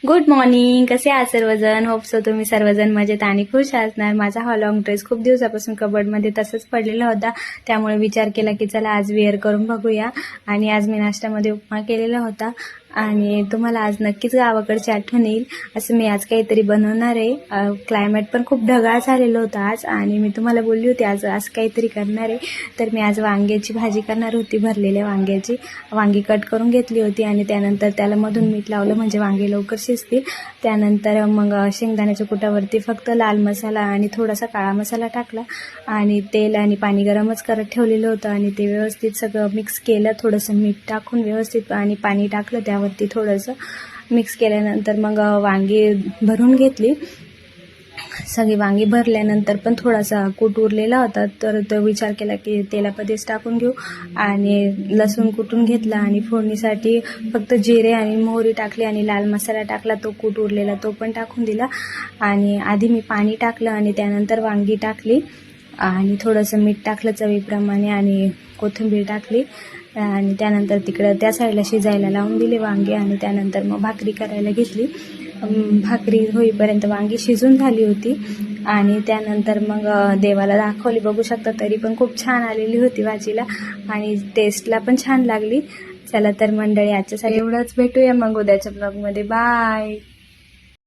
Good morning. कसे आहात सर्वजण? होप सो तुम्ही सर्वजण मजेत आणि खुश असणार. माझा हा लॉंग ड्रेस खूप दिवसापासून कबर्डमध्ये तसंच पडलेला होता, त्यामुळे विचार केला की चला आज वेअर करून बघूया. आणि आज मी नाश्त्यामध्ये उपमा केलेला होता आणि तुम्हाला आज नक्कीच गावाकडची आठवण येईल असं मी आज काहीतरी बनवणार आहे. क्लायमेट पण खूप ढगाळ झालेलं होतं आज आणि मी तुम्हाला बोलली होती आज आज काहीतरी करणार आहे. तर मी आज वांग्याची भाजी करणार होती, भरलेल्या वांग्याची. वांगी कट करून घेतली होती आणि त्यानंतर त्याला मधून मीठ लावलं म्हणजे वांगे लवकर शिजतील. त्यानंतर मग शेंगदाण्याच्या कुटावरती फक्त लाल मसाला आणि थोडासा काळा मसाला टाकला आणि तेल आणि पाणी गरमच करत ठेवलेलं होतं आणि ते व्यवस्थित सगळं मिक्स केलं. थोडंसं मीठ टाकून व्यवस्थित आणि पाणी टाकलं, त्यावरती थोडंसं मिक्स केल्यानंतर मग वांगी भरून घेतली. सगळी वांगी भरल्यानंतर पण थोडासा कूट उरलेला होता, तर तो विचार केला की तेलामध्येच टाकून घेऊ आणि लसूण कुटून घेतला आणि फोडणीसाठी फक्त जिरे आणि मोहरी टाकली आणि लाल मसाला टाकला. तो कूट उरलेला तो पण टाकून दिला आणि आधी मी पाणी टाकलं आणि त्यानंतर वांगी टाकली आणि थोडंसं मीठ टाकलं चवीप्रमाणे आणि कोथिंबीर टाकली आणि त्यानंतर तिकडं त्या साईडला शिजायला लावून दिले वांगे आणि त्यानंतर मग भाकरी करायला घेतली. भाकरी होईपर्यंत वांगी शिजून झाली होती आणि त्यानंतर मग देवाला दाखवली. बघू शकता तरी पण खूप छान आलेली होती भाजीला आणि टेस्टला पण छान लागली. चला तर मंडळी, आजच्यासाठी एवढंच. भेटूया मग उद्याच्या ब्लॉगमध्ये. बाय.